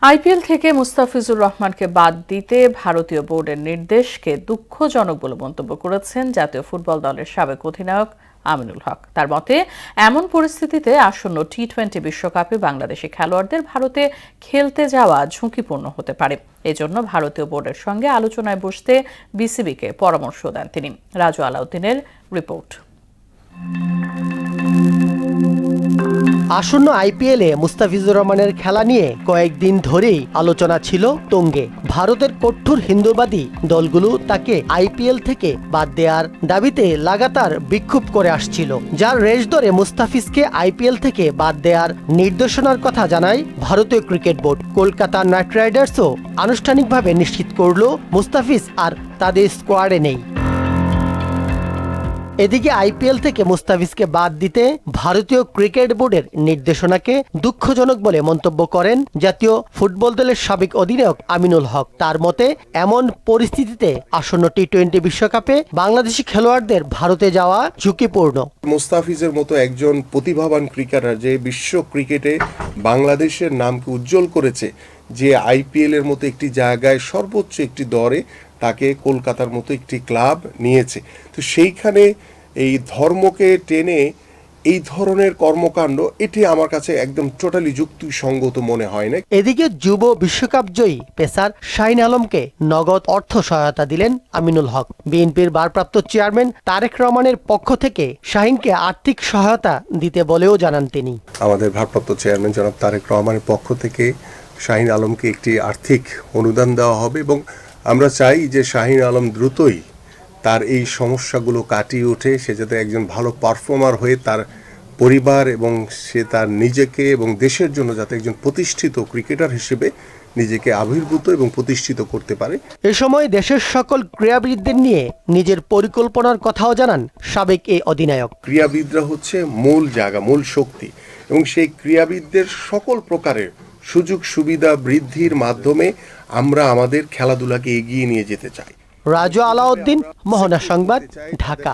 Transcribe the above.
IPL থেকে মুস্তাফিজুর রহমানকে বাদ দিতে ভারতীয় বোর্ডের নির্দেশকে দুঃখজনক বলে মন্তব্য করেছেন জাতীয় ফুটবল দলের সাবেক অধিনায়ক আমিনুল হক। তার মতে, এমন পরিস্থিতিতে আসন্ন টি-20 বিশ্বকাপে বাংলাদেশি খেলোয়াড়দের ভারতে খেলতে যাওয়া ঝুঁকিপূর্ণ হতে পারে। এজন্য ভারতীয় বোর্ডের সঙ্গে আলোচনায় বসতে বিসিবিকে পরামর্শ দেন তিনি। রাজু আলাউদ্দিনের রিপোর্ট। আসন্ন আইপিএলে মুস্তাফিজুর রহমানের খেলা নিয়ে কয়েকদিন ধরেই আলোচনা ছিল তুঙ্গে। ভারতের কঠোর হিন্দুবাদী দলগুলো তাকে আইপিএল থেকে বাদ দেওয়ার দাবিতে লাগাতার বিক্ষোভ করে আসছিল, যার রেশ ধরে মুস্তাফিজকে আইপিএল থেকে বাদ দেওয়ার নির্দেশনার কথা জানায় ভারতীয় ক্রিকেট বোর্ড। কলকাতা নাইট রাইডার্সও আনুষ্ঠানিকভাবে নিশ্চিত করল মুস্তাফিজ আর তাদের স্কোয়াডে নেই। এদিকে আইপিএল থেকে মুস্তাফিজকে বাদ দিতে ভারতীয় ক্রিকেট বোর্ডের নির্দেশনাকে দুঃখজনক বলে মন্তব্য করেন জাতীয় ফুটবল দলের সাবেক অধিনায়ক আমিনুল হক। তার মতে, এমন পরিস্থিতিতে আসন্ন টি-20 বিশ্বকাপে বাংলাদেশি খেলোয়াড়দের ভারতে যাওয়া ঝুঁকিপূর্ণ। মুস্তাফিজের মতো একজন প্রতিভাবান ক্রিকেটার যে বিশ্ব ক্রিকেটে বাংলাদেশের নামকে উজ্জ্বল করেছে, যে আইপিএল এর মতো একটি জায়গায় সর্বোচ্চ একটি দরে তাকে কলকাতার মতো একটি ক্লাব নিয়েছে, তো সেইখানে এই ধর্মকে টেনে এই ধরনের কর্মকাণ্ড, এটি আমার কাছে একদম টোটালি যুক্তিসঙ্গত মনে হয় না। এদিকে যুব বিশ্বকাপ জয়ী পেসার শাহিন আলমকে নগদ অর্থ সহায়তা দিলেন আমিনুল হক। বিএনপির ভারপ্রাপ্ত চেয়ারম্যান তারেক রহমানের পক্ষ থেকে শাহিনকে আর্থিক সহায়তা দিতে বলেও জানান তিনি। আমাদের ভারপ্রাপ্ত চেয়ারম্যান জনাব তারেক রহমানের পক্ষ থেকে শাহিন আলমকে একটি আর্থিক অনুদান দেওয়া হবে এবং আমরা চাই যে শাহিন আলম দ্রুতই তার এই সমস্যাগুলো কাটিয়ে ওঠে, সে যাতে একজন ভালো পারফর্মার হয়ে তার পরিবার এবং সে তার নিজেকে এবং দেশের জন্য যাতে একজন প্রতিষ্ঠিত ক্রিকেটার হিসেবে নিজেকে আবির্ভূত এবং প্রতিষ্ঠিত করতে পারে। এ সময় দেশের সকল ক্রীড়াবিদদের নিয়ে নিজের পরিকল্পনার কথাও জানান সাবেক এই অধিনায়ক। ক্রীড়াবিদরা হচ্ছে মূল জায়গা, মূল শক্তি, এবং সেই ক্রীড়াবিদদের সকল প্রকারের সুযোগ সুবিধা বৃদ্ধির মাধ্যমে আমরা আমাদের খেলাধুলাকে এগিয়ে নিয়ে যেতে চাই। রাজু আলাউদ্দিন, মোহনা সংবাদ, ঢাকা।